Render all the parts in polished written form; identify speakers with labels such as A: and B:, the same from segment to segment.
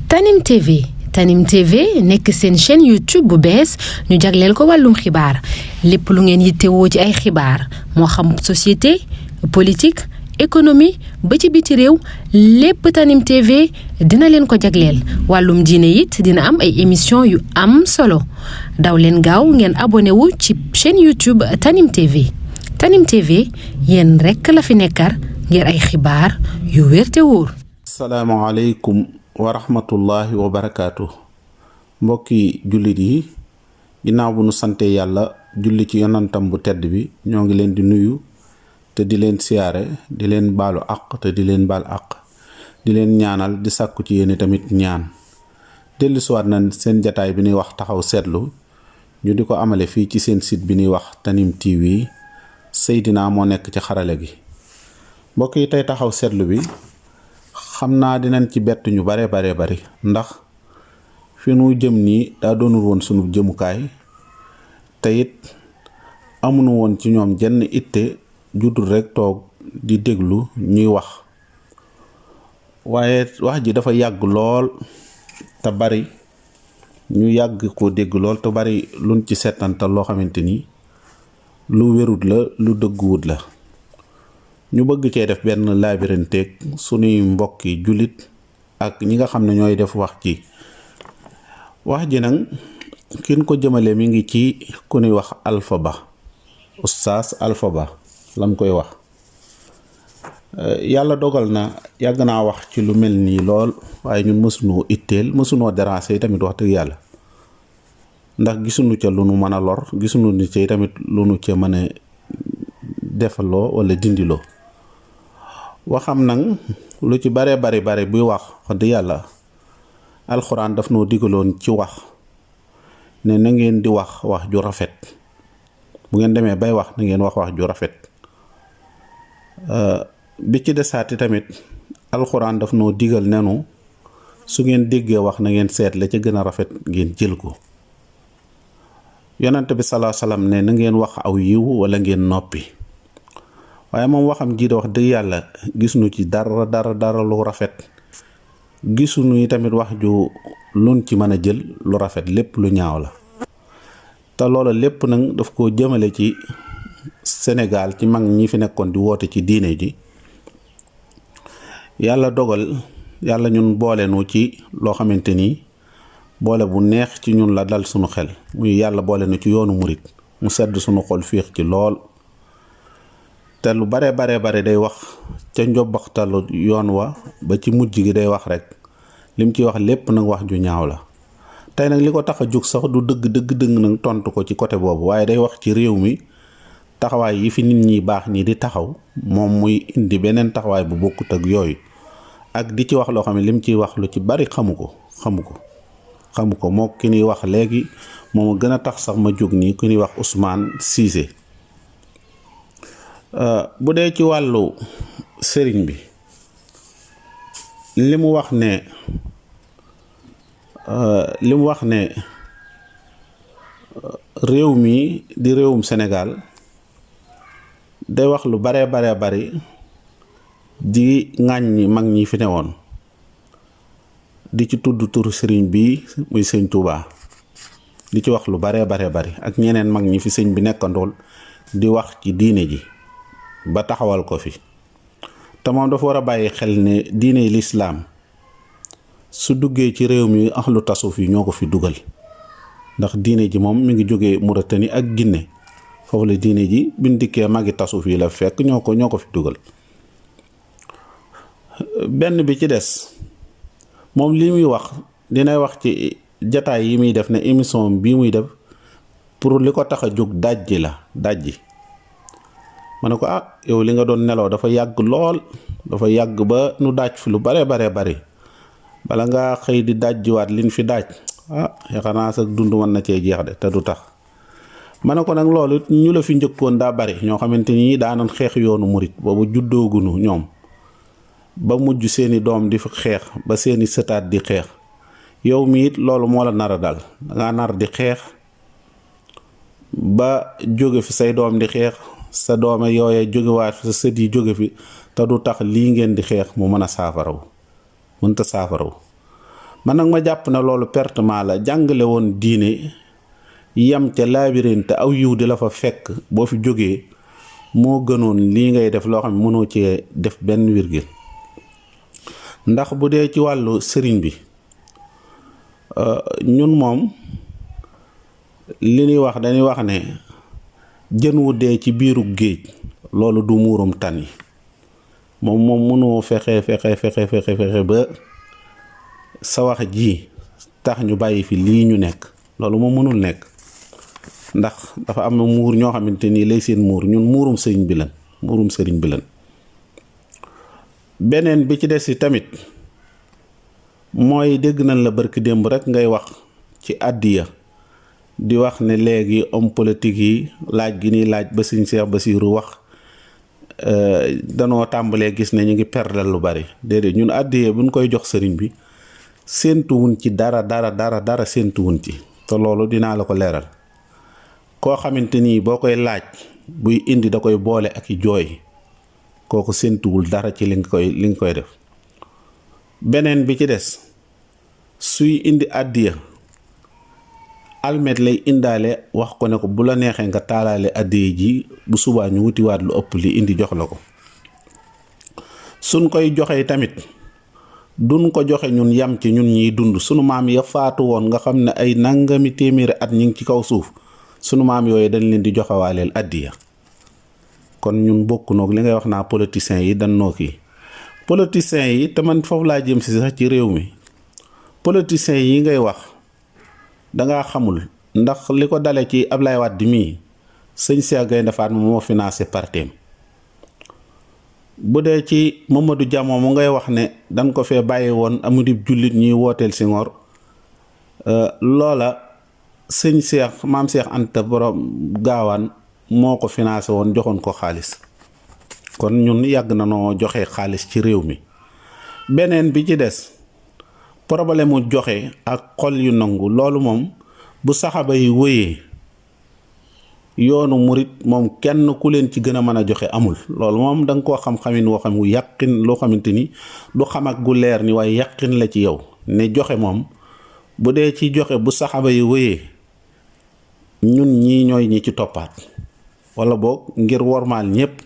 A: Tanim TV Tanim TV nekk seen chaîne YouTube bu bees ñu jagleel ko wàllum xibaar lépp lu ngeen yittewoo ci ay xibaar moo xam société politique économie ba ci biti réew lépp Tanim TV dina leen ko jagleel wàllum diine it dina am ay émission yu am solo daw leen gaaw ngeen abonné wu ci chaîne YouTube Tanim TV Tanim TV yéen rekk la fi nekkar ngir ay xibaar yu wér te wóor.
B: asalaamaaleykum wa rahmatullahi wa barakaatu mbokki jullit yi ginnaaw bu nu sante yàlla julli ci yonantam bu tedd bi ñoo ngi leen di nuyu te di leen siyaare di leen baalu àq te di leen baal àq di leen ñaanal di sàkku ci yéen tamit ñaan dellusiwaat na seen jataay bi ñuy wax taxaw seetlu ñu di ko amale fii ci seen site bi ñuy wax Tanim TV Seydina moo nekk ci xarale gi mbokk yi tey taxaw seetlu bi xam naa dinañ ci bett ñu bare bari ndax fi nu jëm nii daa doonul woon sunu jëmukaay te it amuñu woon ci ñoom jenn itte judul rek toog di déglu ñuy wax waaye wax ji dafa yàgg lool te bari ñu yàgg ko dégg lool te bari luñ ci seetantal loo xamante ni lu wérut la lu dëgguwut la ñu bëgg cee def benn laabiranteeg sunuy mbokki jullit ak ñi nga xam ne ñooy def wax ji nag kin ko jëmale mi ngi ci ku ñuy wax Alpha Ba Oustaz Alpha Ba lam koy wax yàlla dogal na yàgg naa wax ci lu mel nii lool waaye ñun mësunoo itteel mësunoo déranger yi tamit wax dëgg yàlla ndax gisuñu ca lu nu mën a lor gisuñu ni ci tamit lu nu ca mën a defaloo wala dindiloo waxam nag lu ci bare bari buy wax dëgg yàlla alxuraan daf noo digaloon ci wax ne na ngeen di wax ju rafet bu ngeen demee bay wax na ngeen wax ju rafet bi ci desaati tamit alxuraan daf noo digal nenu su ngeen déggee wax na ngeen seet la ca gën a rafet ngeen jël ko yonent bi salaa salaam ne na ngeen wax aw yiw wala ngeen noppi waaye moom waxam ji de wax dëgg yàlla gisuñu ci dara lu rafet gisuñu tamit wax ju luñ ci mën a jël lu rafet lépp lu ñaaw la te loola lépp nag daf ko jëmale ci Sénégal ci mag ñi fi nekkoon di woote ci diine ji yàlla dogal yàlla ñun boole nu ci loo xamante ni boole bu neex ci ñun la dal sunu xel muy yàlla boole nu ci yoonu murit mu sedd sunu xol féex ci lool te lu bare day wax ca njobbaxtalu yoon wa ba ci mujj gi day wax rek lim ci wax lépp nag wax ju ñaaw la tey nag li ko tax a jóg sax du dëgg nag tontu ko ci côté boobu waaye day wax ci réew mi taxawaay yi fi nit ñi baax ñi di taxaw moom muy indi beneen taxawaay bu bokkut ak yooyu ak di ci wax loo xam ne lim ciy wax lu ci bari xamu ko moo ki ñuy wax léegi moom a gën a tax sax ma jóg nii ku ñuy wax Ousmane Cissé bu dee ci wàllu sëriñ bi li mu wax ne réew mi di réewum Sénégal day wax lu bare bari di ŋàññi mag ñi fi newoon di ci tudd turu sëriñ bi muy sëñ Touba di ci wax lu bare bari ak ñeneen mag ñi fi sëñ bi nekkandool di wax ci diine ji ba taxawal ko fi te moom dafa war a bàyyi xel ne diine lislaam su duggee ci réew mi ahlu tasawuf yi ñoo ko fi dugal ndax diine ji moom mi ngi jógee Mauritanie ak Guinée foofu la diine ji biñ dikkee magi tasawuf yi la fekk ñoo ko fi dugal benn bi ci des moom li muy wax dinay wax ci jataay yi muy def ne émission bii muy def pour li ko tax a jóg dajji ma ne ko yow li nga doon nelaw dafa yàgg lool dafa yàgg ba nu daaj fi lu bare bari bala nga xëy di dajjiwaat liñ fi daaj yaakaar naa sax dund mën na cee jeex de te du tax ma ne ko nag loolu ñu la fi njëkkoon daa bari ñoo xamante ni daanan xeex yoonu murit boobu juddoogunu ñoom ba mujj seeni doom di fi xeex ba seeni sëtaat di xeex yow mi it loolu moo la nar a dal danga nar di xeex ba jóge fi say doom di xeex sa doome yooye jógewaat fi sa sët yi jóge fi te du tax lii ngeen di xeex mu mën a saafaraw mënta saafaraw man nag ma jàpp na loolu pertement la. jàngale woon diine yam ca labyrinthe aw yiw di la fa fekk boo fi jógee moo gënoon lii ngay def loo xam ne mënoo cee def benn virgule. ndax bu dee ci wàllu sëriñ bi ñun moom li ñuy wax dañuy wax ne jën wu dee ci biiru géej loolu du muurum tan yi moom mënoo fexe ba sa wax ji tax ñu bàyyi fi lii ñu nekk. loolu moom mënul nekk ndax dafa am na muur ñoo xamante ni lay seen muur. ñun muurum sëriñ bi lan beneen bi ci des yi tamit mooy dégg nañ la barki démb rek ngay wax ci àddiya di wax ne léegi homme politique yi laaj gi ni laaj ba Sëriñ Cheikh Bassirou wax danoo tàmbalee gis ne ñu ngi perdal lu bari. déedéet ñun àddiya buñ koy jox sëriñ bi séentuwuñ ci dara séentuwuñ ci. te loolu dinaa la ko leeral. koo xamante ni boo koy laaj buy indi da koy boole ak i jooy kooku séentuwul dara ci li nga koy def. beneen bi ci des suy indi àddiya almet lay indaale wax ko ne ko bu la neexee nga taalaale àddiya ji bu subaa ñu wutiwaat lu ëpp li indi jox la ko. suñ koy joxee tamit duñ ko joxe ñun yam ci ñun ñiy dund. sunu maam ya faatu woon nga xam ne ay nangami téeméeri at ñu ngi ci kaw suuf sunu maam yooyu dañ leen di joxewaaleel àddiya. kon ñun bokk noog li ngay wax naa politiciens yi dañ noo kii. politiciens yi te man foofu laa jëm si sax ci réew mi politiciens yi ngay wax dangaa xamul ndax li ko dale ci Ablaye Wade mii sëñ Cheikh Gaïndé Fatma moo financé partem. bu dee ci Mamadou Dia mu ngay wax ne dañ ko fee bàyyi woon amudi jullit ñuy wooteel Senghor loola sëñ Cheikh maam Cheikh Anta borom gaawaan moo ko financé woon joxoon ko xaalis. kon ñun yàgg na noo joxe xaalis ci réew mi. beneen bi ci des problème mu joxe ak xol yu nangu loolu moom bu saxaba yi wëyee yoonu murit moom kenn ku leen ci gën a mën a joxe amul. loolu moom da nga koo xam-xamin woo xam wu yàqin loo xamante ni du xam ak gu leer ni waaye yàqin la ci yow ne joxe moom bu dee ci joxe bu saxaba yi wëyee ñun ñii ñooy ñi ci toppaat wala boog ngir wormaal ñépp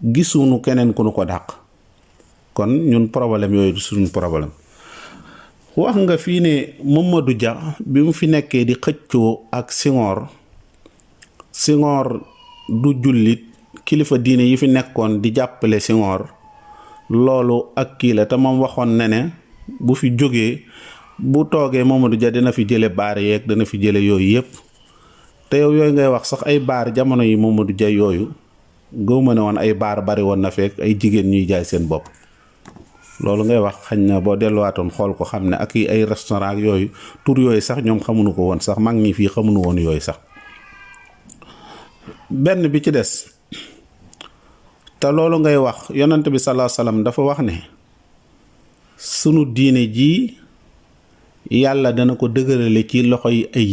B: gisuñu keneen ku nu ko dàq. kon ñun problème yooyu du suñu problème. wax nga fii ne Mamadou Dia bi mu fi nekkee di xëccoo ak Senghor du jullit kilifa diine yi fi nekkoon di jàppale Senghor loolu ak kii la te moom waxoon na ne bu fi jógee bu toogee Mamadou Dia dina fi jële baar yeeg dana fi jële yooyu yépp te yow yooyu ngay wax sax ay baar jamono yi Mamadou Dia yooyu gëw ma ne woon ay baar bari woon na fekk ay jigéen ñuy jaay seen bopp. loolu ngay wax xañ na boo delluwaatoon xool ko xam ne ak ay restaurant ak yooyu tur yooyu sax ñoom xamuñu ko woon sax mag ñi fii xamuñu woon yooyu sax. benn bi ci des te loolu ngay wax yonent bi sallallahu alayhi wasallam dafa wax ne sunu diine ji yàlla dana ko dëgërale ci loxo yi ay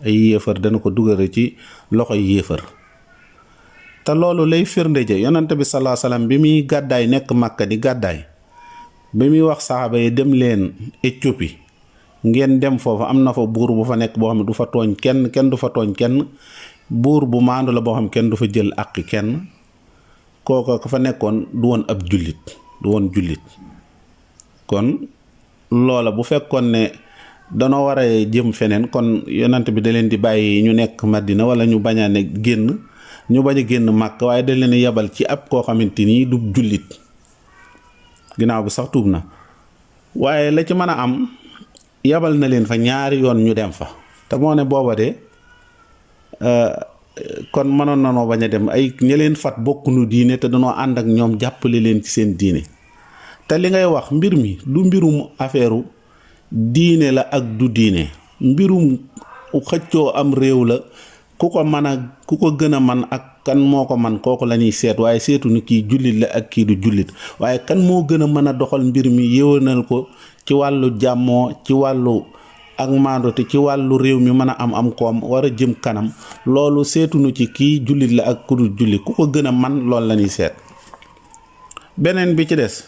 B: yéefar dana ko dugale ci loxo yi yéefar. te loolu lay firnde ja yonent bi sallallahu alayhi wasallam bi muy gàddaay nekk Makka di gàddaay bi muy wax saxaaba yi dem leen Éthiopie ngeen dem foofu am na fa buur bu fa nekk boo xam ne du fa tooñ kenn du fa tooñ kenn buur bu maandu la boo xam kenn du fa jël àqi kenn kooka ka fa nekkoon du woon ab jullit du woon jullit. kon loola bu fekkoon ne danoo war a jëm feneen kon yonent bi da leen di bàyyi ñu nekk Madina wala ñu bañ a ne génn ñu bañ a génn màkk waaye dañ leen yebal ci ab koo xamante ni du jullit ginnaaw bi sax tuub na waaye la ci mën a am yebal na leen fa ñaari yoon ñu dem fa te moo ne booba de kon mënoon na noo bañ a dem ay ña leen fat bokkunu diine te danoo ànd ak ñoom jàppale leen ci seen diine. te li ngay wax mbir mi du mbirum affaire diine la ak du diine mbirum xëccoo am réew la. ku ko mën a ku ko gën a man ak kan moo ko man kooku la ñuy seet waaye seetu ni kii jullit la ak kii du jullit waaye kan moo gën a mën a doxal mbir mi yéwénal ko ci wàllu jàmmoo ci wàllu ak maandote ci wàllu réew mi mën a am koom war a jëm kanam loolu seetuñu ci kii jullit la ak ku dul jullit ku ko gën a man loolu la ñuy seet. beneen bi ci des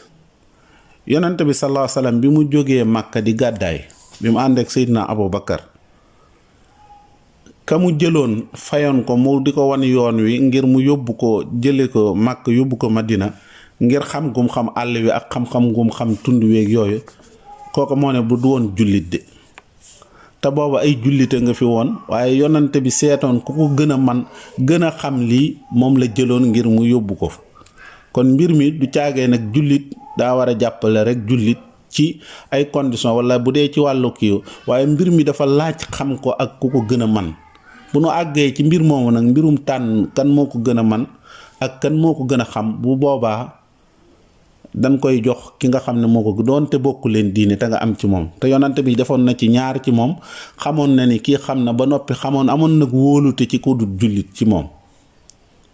B: yonent bi sallallahu alayhi wasallam bi mu jógee Màkka di gàddaay bi mu ànd ak Seydina Abu Bakar ka mu jëloon fayoon ko mu di ko wan yoon wi ngir mu yóbbu ko jële ko Màkka yóbbu ko Madina ngir xam gum xam àll wi ak xam-xam gum xam tund weeg yooyu kooku moo ne bu du woon jullit de te booba ay jullite nga fi woon waaye yonante bi seetoon ku ko gën a man gën a xam lii moom la jëloon ngir mu yóbbu ko fa kon mbir mi du caagee nag jullit daa war a jàppale rek jullit ci ay conditions wala bu dee ci wàllu kii waaye mbir mi dafa laaj xam ko ak ku ko gën a man bu nu àggee ci mbir moomu nag mbirum tànn kan moo ko gën a man ak kan moo ko gën a xam bu boobaa dañ koy jox ki nga xam ne moo ko doonte bokku leen diine te nga am ci moom te yonante bi defoon na ci ñaar ci moom xamoon na ni kii xam na ba noppi amoon nag wóolute ci ko du jullit ci moom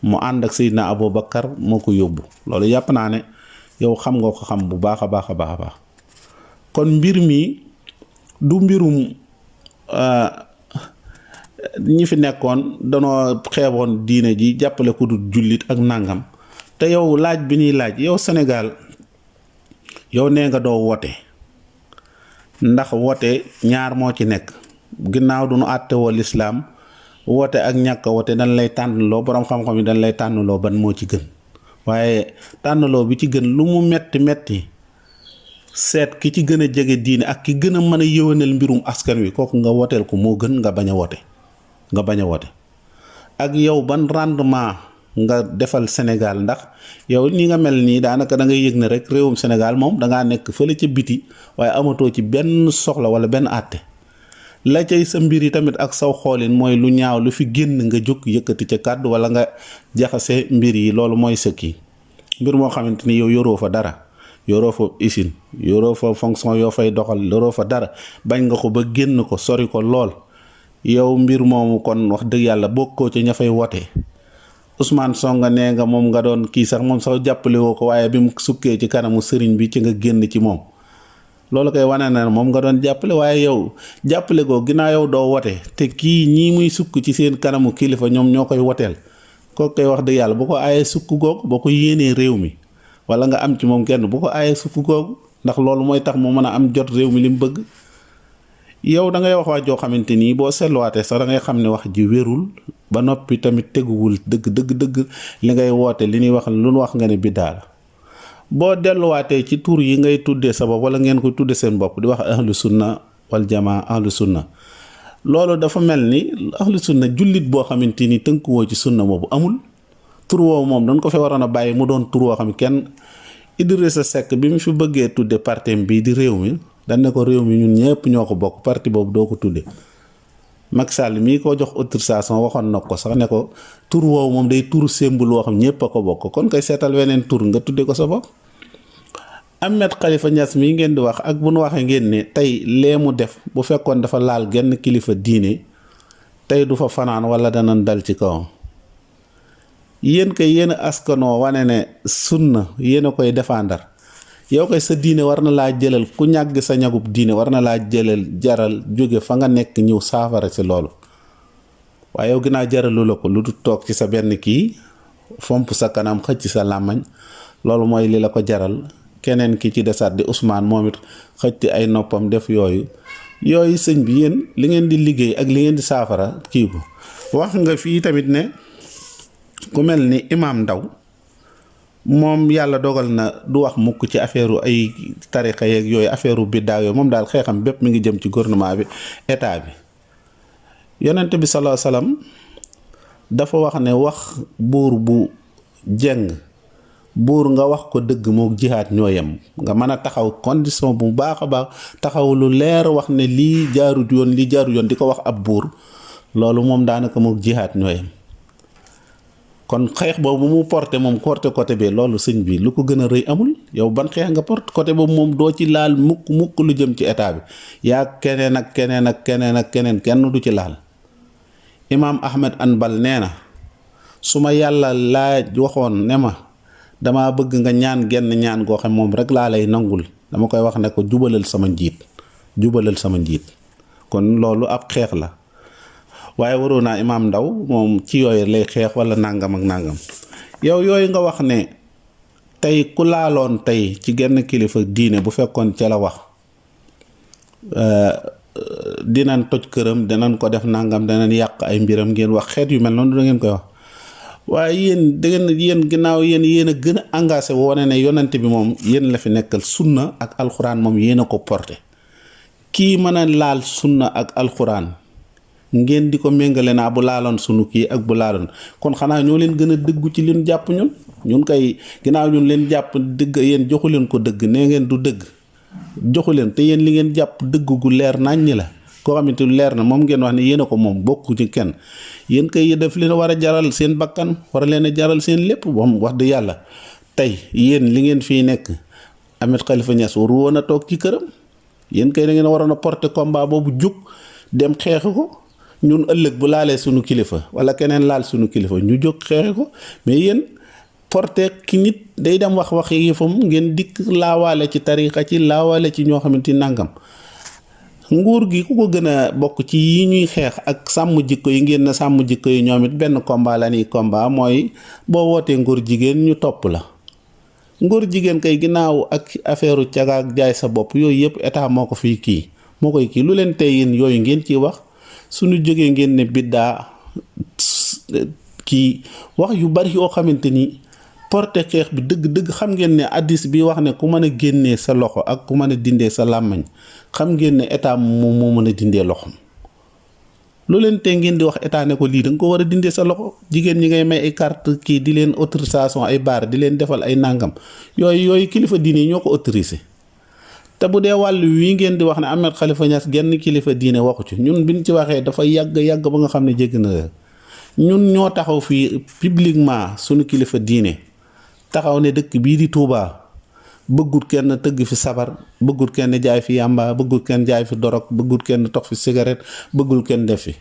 B: mu ànd ak Seydina Abu Bakar moo ko yóbbu loolu yàpp naa ne yow xam nga ko xam bu baax a baax a baax a baax kon mbir mi du mbirum ñi fi nekkoon danoo xeeboon diine ji jàppale ko du jullit ak nàngam te yow laaj bi ñuy laaj yow Sénégal yow nee nga doo wote ndax wote ñaar moo ci nekk ginnaaw du nu àttewoo lislaam wote ak ñàkk wote dañ lay tànnloo boroom xam-xam yi dañ lay tànnloo ban moo ci gën waaye tànnloo bi ci gën lu mu metti metti seet ki ci gën a jege diine ak ki gën a mën a yëwanal mbirum askan wi kooku nga woteel ko moo gën nga bañ a wote ak yow ban rendement nga defal Sénégal ndax yow ni nga mel nii daanaka da ngay yëg ne rek réewum Sénégal moom dangaa nekk fële ca biti waaye amatoo ci benn soxla wala benn àtte la cay sa mbir yi tamit ak saw xoolin mooy lu ñaaw lu fi génn nga jóg yëkkati ca kàddu wala nga jaxase mbir yi loolu mooy sa kii mbir moo xamante ni yow yoroo fa dara yoroo fa usine yoroo fa fonction yoo fay doxal yoroo fa dara bañ nga ko ba génn ko sori ko lool yow mbir moomu kon wax dëgg yàlla bokkoo ca ña fay wote Ousmane Sonko nee nga moom nga doon kii sax moom sax jàppale woo ko waaye bi mu sukkee ci kanamu sëriñ bi ci nga génn ci moom loolu koy wane na moom nga doon jàppale waaye yow jàppale ko ginnaaw yow doo wote te kii ñii muy sukk ci seen kanamu kilifa ñoom ñoo koy woteel kooku koy wax dëgg yàlla bu ko aayee sukk googu boo ko yéenee réew mi wala nga am ci moom kenn bu ko aayee sukk googu ndax loolu mooy tax mu mën a am jot réew mi li mu bëgg yow da ngay wax joo xamante nii boo seetluwaatee sax da ngay xam ne wax ji wérul ba noppi tamit teguwul dëgg li ngay woote li ñuy wax lu nu wax nga ne biddaa la boo delluwaatee ci tur yi ngay tuddee sa bopp wala ngeen ko tuddee seen bopp di wax ahlu sunna wal jamaa ahlu sunna loolu dafa mel ni ahlu sunna jullit boo xamante ni tënkuwoo ci sunna boobu amul tur woowu moom dañ ko fi waroon a bàyyi mu doon tur woo xam kenn Idrissa Seck bi mu fi bëggee tudde partem bii di réew mi dañ ne ko réew mi ñun ñëpp ñoo ko bokk parti boobu doo ko tudde Macky Sall mii ko jox autorisation waxoon na ko sax ne ko tur woowu moom day turu symbole woo xam ñëpp a ko bokk kon koy seetal weneen tur nga tudde ko sa bopp Ahmed Khalifa Niass mii ngeen di wax ak bu nu waxee ngeen ne tey lee mu def bu fekkoon dafa laal genn kilifa diine tey du fa fanaan wala danañ dal ci kawam yéen kay yéen askanoo wane ne sunna yéen a koy défendre yow koy sa diine war na laa jëlal ku ñàgg sa ñagub diine war na laa jëlal jaral jóge fa nga nekk ñëw saafara ci loolu waaye yow ginnaaw jaralu la ko lu du toog ci sa benn kii fomp sa kanam xëcc sa làmmañ loolu mooy li la ko jaral keneen ki ci desaat di Ousmane moom it xëcc ay noppam def yooyu sëñ bi yéen li ngeen di liggéey ak li ngeen di saafara kii ko wax nga fii tamit ne ku mel ni Imam Ndaw moom yàlla dogal na du wax mukk ci affaire ay tarixa yeeg yooyu affaire biddaa yooyu moom daal xeexam bépp mi ngi jëm ci gouvernement bi état bi yonent bi sallallahu alayhi wasallam dafa wax ne wax buur bu jeng buur nga wax ko dëgg mook jihaad ñoo yem nga mën a taxaw condition bu baax a baax taxaw lu leer wax ne lii jaarut yoon lii jaarut yoon di ko wax ab buur loolu moom daanaka mook jihaad ñoo yem kon xeex boobu mu porté moom côté bi loolu sëñ bi lu ko gën a rëy amul yow ban xeex nga porté côté boobu moom doo ci laal mukk lu jëm ci état bi yaa keneen ak keneen kenn du ci laal imaam Ahmed Anbal nee na su ma yàlla laaj waxoon ne ma dama bëgg nga ñaan genn ñaan goo xam moom rek laa lay nangul dama koy wax ne ko jubalal sama njiit kon loolu ab xeex la waaye waroon naa Imaam Ndaw moom ci yooyu lay xeex wala nangam ak nangam yow yooyu nga wax ne tey ku laaloon tey ci genn kilifa diine bu fekkoon ca la wax dinañ toj këram dinañ ko def nangam dinañ yàq ay mbiram ngeen wax xeet yu mel noonu da ngeen koy wax waaye yéen ginnaaw yéen a gën a engagé wane ne yonante bi moom yéen la fi nekkal sunna ak alxuraan moom yéen a ko porté kii mën a laal sunna ak alxuraan ngeen di ko méngale naa bu laaloon sunu kii ak bu laaloon kon xanaa ñoo leen gën a dëggu ci leen jàpp ñun kay ginnaaw ñun leen jàpp dëgg yéen joxu leen ko dëgg nee ngeen du dëgg joxu leen te yéen li ngeen jàpp dëgg gu leer naññi la koo xamante lu leer na moom ngeen wax ne yéen a ko moom bokku ci kenn yéen kay def leen war a jaral seen bakkan war a leen a jaral seen lépp moom wax dëgg yàlla tey yéen li ngeen fii nekk Ahmed Khalifa Niass waru woon a toog ci këram yéen kay da ngeen waroon a porter combat boobu jug dem xeexi ko ñun ëllëg bu laalee sunu kilifa wala keneen laal sunu kilifa ñu jóg xeexi ko mais yéen porté ki nit day dem wax yëfam ngeen dikk laawaale ci tarixa ci laawaale ci ñoo xamante ni nangam nguur gi ku ko gën a bokk ci yi ñuy xeex ak sàmm jikko yi ngeen na sàmm jikko yi ñoom it benn combat la ni combat mooy boo wootee nguur jigéen ñu topp la nguur jigéen kay ginnaaw ak affaire caga ak jaay sa bopp yooyu yëpp état moo ko fii kii moo koy kii lu leen tey yéen yooyu ngeen ciy wax suñu jógee ngeen ne biddaa kii wax yu bari yoo xamante ni porté xeex bi dëgg xam ngeen ne addis bi wax ne ku mën a génnee sa loxo ak ku mën a dindee sa làmmañ xam ngeen ne état moom moo mën a dindee loxom lu leen tey ngeen di wax état ne ko lii da nga ko war a dindee sa loxo jigéen ñi ngay may ay carte kii di leen autorisation ay baar di leen defal ay nàngam yooyu kilifa diine yi ñoo ko autorisé te bu dee wàllu wii ngeen di wax ne Ahmed Khalifa Niass genn kilifa diine waxu ci ñun biñ ci waxee dafa yàgg ba nga xam ne jégg na la ñun ñoo taxaw fii publiquement suñu kilifa diine taxaw ne dëkk bii di Touba bëggut kenn tëgg fi sabar bëggut kenn jaay fi yàmba bëggut kenn jaay fi dorog bëggut kenn tox fi cigarette bëggul kenn def fi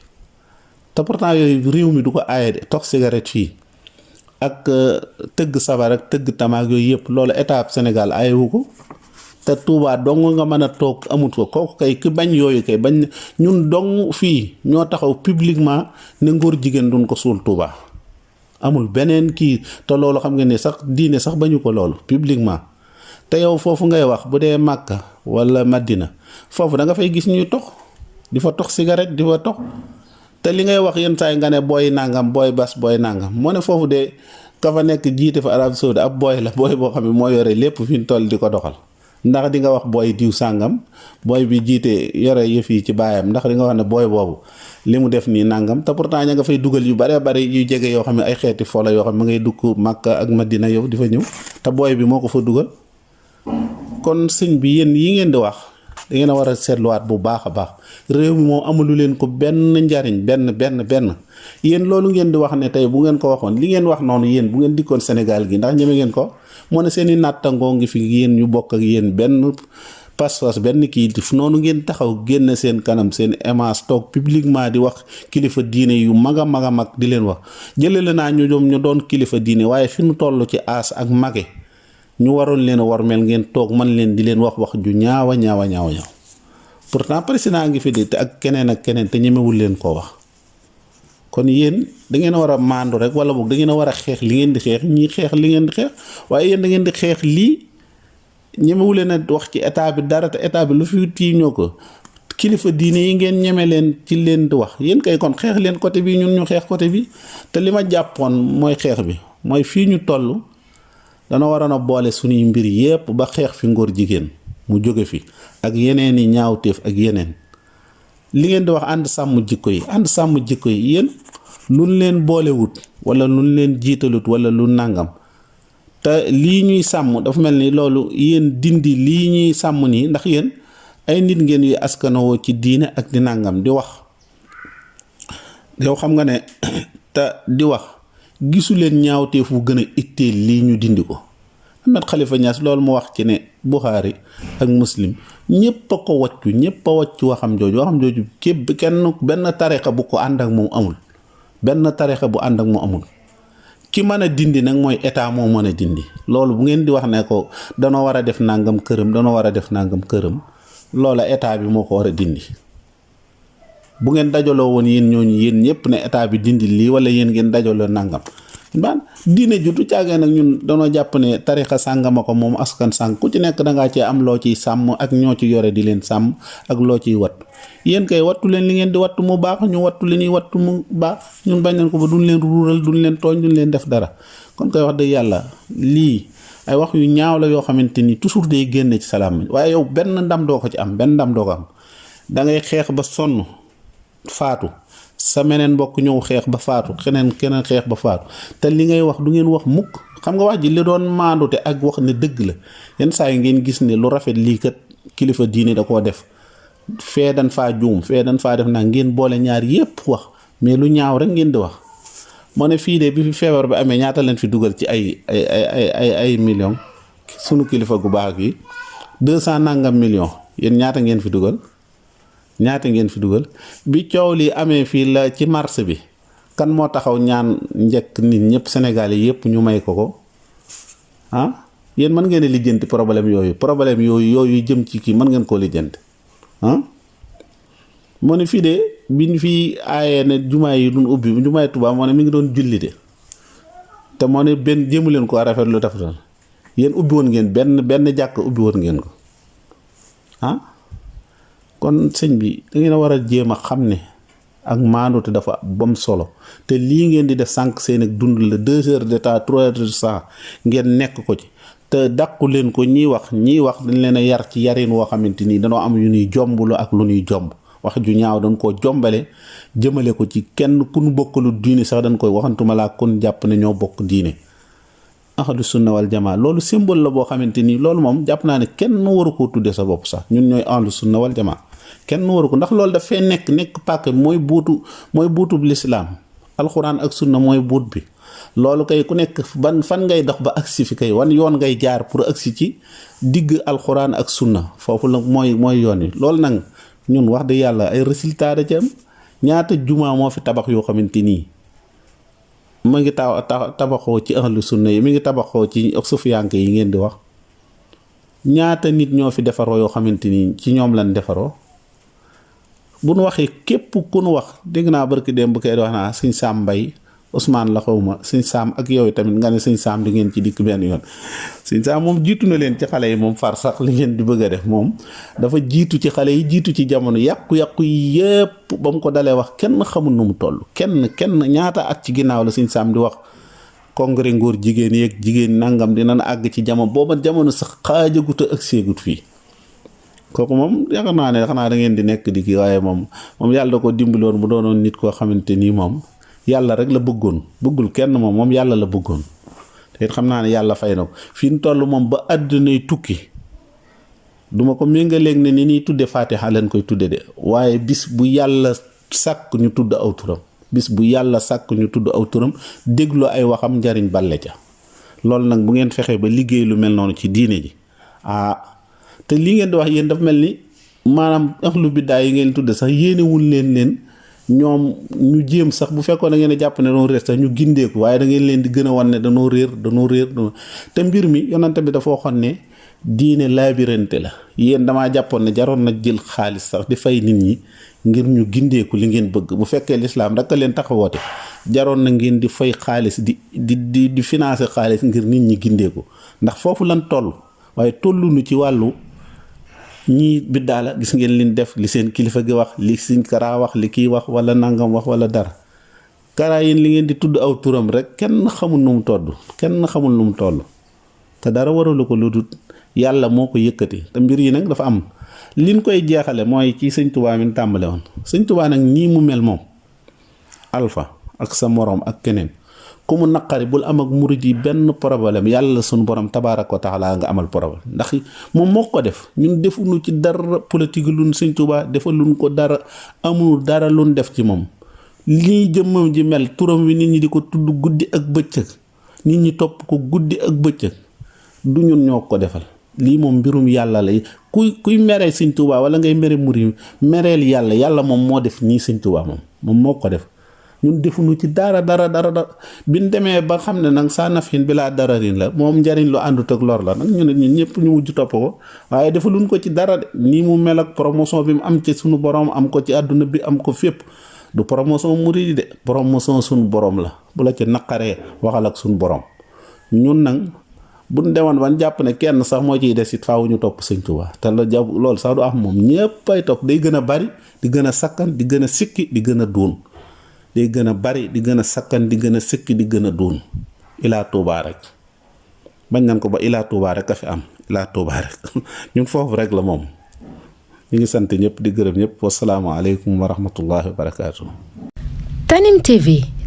B: te pourtant yooyu réew mi du ko aaye de tox cigarette fii ak tëgg sabar ak tëgg tamaak yooyu yëpp loolu état Sénégal aayewu ko te Touba dong nga mën a toog amut ko kooku kay ki bañ yooyu kay bañ ñun dong fii ñoo taxaw publiquement ne ngóor jigéen duñ ko suul Touba amul beneen kii te loolu xam nga ne sax diine sax bañu ko loolu publiquement te yow foofu ngay wax bu dee Màkka wala Madina foofu da nga fay gis ñuy tox di fa tox cigarette di fa tox te li ngay wax yenn saa yi nga ne booy nangam booy bas booy nangam moo ne foofu de ka fa nekk jiite fa Arabie Saoudite ab booy la booy boo xam ne moo yore lépp fi ñu toll di ko doxal ndax di nga wax booy diw sàngam booy bi jiite yore yëf yi ci baayam ndax di nga wax ne booy boobu li mu def nii nangam te pourtant ña nga fay dugal yu bare bare yu jege yoo xam ne ay xeeti fola yoo xam ne ngay dugg Makka ak Madina yow di fa ñëw te booy bi moo ko fa dugal kon sëñ bi yéen yi ngeen di wax da ngeen a war a seetluwaat bu baax a baax réew mi moom amalu leen ko benn njariñ benn yéen loolu ngeen di wax ne tey bu ngeen ko waxoon li ngeen wax noonu yéen bu ngeen dikkoon Sénégal gi ndax ñeme ngeen ko moo ne seen i nattangoo ngi fi yéen ñu bokk ak yéen benn pas-pas benn kii fu noonu ngeen taxaw génn seen kanam seen émence toog publiquement di wax kilifa diine yu mag a mag di leen wax jëlale naa ñu ñoom ñu doon kilifa diine waaye fi mu toll ci aas ak mage ñu waroon leen a war mel ngeen toog man leen di leen wax ju ñaawa pourtant président ngi fi de te ak keneen te ñemewul leen koo wax kon yéen da ngeen a war a maandu rek wala boog da ngeen a war a xeex li ngeen di xeex ñii xeex li ngeen di xeex waaye yéen da ngeen di xeex lii ñemewu leen a wax ci état bi dara te état bi lu fi tii ñoo ko kilifa diine yi ngeen ñeme leen ci leen di wax yéen kay kon xeex leen côté bi ñun ñu xeex côté bi te li ma jàppoon mooy xeex bi mooy fii ñu toll dana waroon a boole suñuy mbir yépp ba xeex fi ngóor jigéen mu jóge fi ak yeneen i ñaawteef ak yeneen li ngeen di wax ànd sàmm jikko yi yéen luñ leen boolewut wala luñ leen jiitalut wala lu nàngam te lii ñuy sàmm dafa mel ni loolu yéen dindi lii ñuy sàmm nii ndax yéen ay nit ngeen yu askanawoo ci diine ak di nàngam di wax yow xam nga ne te di wax gisu leen ñaawteef wu gën a itteel lii ñu dindi ko Ahmed Khalifa Niass loolu mu wax ci ne Bukhari ak Muslim ñépp a ko wàccu waxam jooju képp kenn benn tarixa bu ko ànd ak moom amul benn tarixa bu ànd ak moom amul ki mën a dindi nag mooy état moo mën a dindi loolu bu ngeen di wax ne ko danoo war a def nangam këram loola état bi moo ko war a dindi bu ngeen dajaloo woon yéen ñooñu yéen ñëpp ne état bi dindi lii wala yéen ngeen dajaloo nangam ban diine ju du caagee nag ñun danoo jàpp ne tarixa sàngama ko moom askan sàng ku ci nekk dangaa cee am loo ciy sàmm ak ñoo ci yore di leen sàmm ak loo ciy wattu yéen kay wattu leen li ngeen di wattu mu baax ñu wattu li ñuy wattu mu baax ñun bañ nañ ko ba duñ leen ruural duñ leen tooñ duñ leen def dara kon koy wax dëgg yàlla lii ay wax yu ñaaw la yoo xamante ni toujours day génne ci salaam waaye yow benn ndam doo ko ci am benn ndam doo ko am da ngay xeex ba sonn faatu sa meneen mbokk ñëw xeex ba faatu keneen xeex ba faatu te li ngay wax du ngeen wax mukk xam nga wax ji li doon maandute ak wax ne dëgg la yenn saa yi ngeen gis ne lu rafet lii kat kilifa diine da koo def fee dañ faa juum fee dañ faa def naa ngeen boole ñaar yépp wax mais lu ñaaw rek ngeen di wax moo ne fii de bi fi feebar bi amee ñaata leen fi dugal ci ay millions sunu kilifa gu baax gi 200 nangam millions yéen ñaata ngeen fi dugal bi coow li amee fii la ci mars bi kan moo taxaw ñaan njëkk nit ñëpp Sénégal yi yëpp ñu may ko yéen mën ngeen a lijjanti problème yooyu jëm ci kii mën ngeen koo lijjanti moo ne fii de biñ fi aayee ne jumaa yi duñ ubbi jumaay Tuubaa moo ne mi ngi doon julli de te moo ne benn jéemu leen ko rafet lu tafatal yéen ubbi woon ngeen benn jàkk ubbi woon ngeen ko kon sëñ bi da ngeen a war a jéem a xam ne ak maandute dafa bam solo te lii ngeen di def sànq seen ak dund la 2 heures de temps 3 heures de temps ngeen nekk ko ci te dàqu leen ko ñiy wax dañ leen a yar ci yarin woo xamante ni danoo am yu ñuy jomblu ak lu ñuy jomb wax ju ñaaw dañ koo jombale jëmale ko ci kenn ku nu bokkalu diine sax dañ koy waxantuma laa kon jàpp ne ñoo bokk diine ahlu sunna wal jamaa loolu symbole la boo xamante ni loolu moom jàpp naa ne kenn waru koo tudde sa bopp sax ñun ñooy ahlu sunna wal jamaa kenn waru ko ndax loolu dafay nekk pàkk mooy buutub lislaam alxuraan ak sunna mooy buut bi loolu kay ku nekk fan ngay dox ba agsi fi kay wan yoon ngay jaar pour agsi ci digg alxuraan ak sunna foofu la mooy yoon yi loolu nag ñun wax dëgg yàlla ay résultat da ci am ñaata jumaa moo fi tabax yoo xamante nii mu ngi tabaxoo ci ahlu sunna yi mi ngi tabaxoo ci sufiyanke yi ngeen di wax ñaata nit ñoo fi defaroo yoo xamante nii ci ñoom lañ defaroo bu nu waxee képp ku nu wax dégg naa barki dem bu koy wax naa sëñ Sam Mbaye Ousmane la xawma sëñ Sam ak yow tamit nga ne sëñ Sam di ngeen ci dikk benn yoon sëñ Sam moom jiitu na leen ci xale yi moom far sax li ngeen di bëgg a def moom dafa jiitu ci xale yi jiitu ci jamono yàqu-yàqu yi yépp ba mu ko dalee wax kenn xamul nu mu toll kenn ñaata at ci ginnaaw la sëñ Sam di wax congrès ngóor jigéen yeeg jigéen nangam dinañ àgg ci jamono booba jamono sax xaajagut ak seegut fii kooku moom yaakaar naa ne xanaa da ngeen di nekk di kii waaye moom yàlla da ko dimbaloon mu doonoon nit koo xamante nii moom yàlla rek la bëggul kenn moom yàlla la bëggoon te it xam naa ne yàlla fay na ko fi ñu toll moom ba àddunay tukki duma ko méngaleeg ne ni ñuy tudde Fatiha leen koy tudde de waaye bis bu yàlla sàkk ñu tudd aw turam dégloo ay waxam njariñ balle ca loolu nag bu ngeen fexee ba liggéey lu mel noonu ci diine ji te li ngeen di wax yéen dafa mel ni maanaam ahlu biddaa yi ngeen tudde sax yéenewul leen ñoom ñu jéem sax bu fekkoon da ngeen a jàpp ne dañoo réer sax ñu gindeeku waaye da ngeen leen di gën a wan ne dañoo réer te mbir mi yonante bi dafa waxoon ne diine labyrinthe la yéen damaa jàppoon ne jaroon na jël xaalis sax di fay nit ñi ngir ñu gindeeku li ngeen bëgg bu fekkee lislaam rek a leen taxawoote jaroon na ngeen di fay xaalis di financer xaalis ngir nit ñi gindeeku ndax foofu lan toll waaye tolluñu ci wàllu ñii biddaa la gis ngeen liñ def li seen kilifa gi wax li Sëñ Kara wax li kii wax wala nangam wax wala dara Kara yéen li ngeen di tudd aw turam rek kenn xamul nu mu toll te dara waralu ko lu dul yàlla moo ko yëkkati te mbir yi nag dafa am liñ koy jeexale mooy ci Sëñ Tuubaa mi tàmbale woon Sëñ Tuubaa nag nii mu mel moom alpha ak sa moroom ak keneen ku mu naqari bul am ak murid yi benn problème yàlla sunu borom tabaaraka wa taala nga amal problème ndax moom moo ko def ñun defuñu ci dara politique luñ Sëñ Tuubaa defaluñ ko dara amul dara luñ def ci moom lii jëmmam ji mel turam wi nit ñi di ko tudd guddi ak bëccëg nit ñi topp ko guddi ak bëccëg du ñun ñoo ko defal lii moom mbirum yàlla la kuy meree Sëñ Tuubaa wala ngay mere murid mereel yàlla moom moo def nii Sëñ Tuubaa moom moo ko def ñun defuñu ci dara biñ demee ba xam ne nag saa nafin bi laa dararin la moom njariñ lu àndut ak lor la nag ñu ne ñun ñëpp ñu mujj topp ko waaye defaluñ ko ci dara de nii mu mel ak promotion bi mu am ci suñu borom am ko ci àdduna bi am ko fépp du promotion murid de promotion suñ borom la bu la ci naqaree waxal ak suñ borom ñun nag buñ demoon ban jàpp ne kenn sax moo ciy des it faaw ñu topp Sëñ Tuubaa te la jàpp loolu sax du am moom ñépp ay topp day gën a bari di gën a sakkan di gën a sikki di gën a duun day gën a bari di gën a sakkan di gën a sikki di gën a duun ilaa Tuubaa rek bañ nañ ko ba ilaa Tuubaa rek a fi am ilaa Tuubaa rek ñun foofu rek la moom ñu ngi sant ñëpp di gërëm ñëpp wasalaamaaleykum wa rahmatullahi wa barakaatu.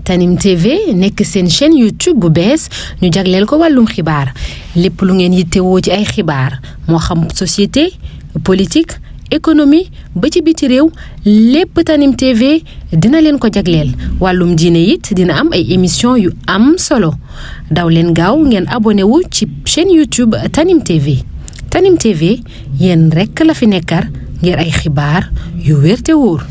A: Tanim TV nekk seen chaîne YouTube bu bees ñu jagleel ko wàllum xibaar lépp lu ngeen yittewoo ci ay xibaar moo xam société politique économie ba ci biti réew lépp Tanim TV dina leen ko jagleel wàllum diine it dina am ay émission yu am solo daw leen gaaw ngeen abonné wu ci chaîne YouTube Tanim TV Tanim TV yéen rekk la fi nekkar ngir ay xibaar yu wér te wóor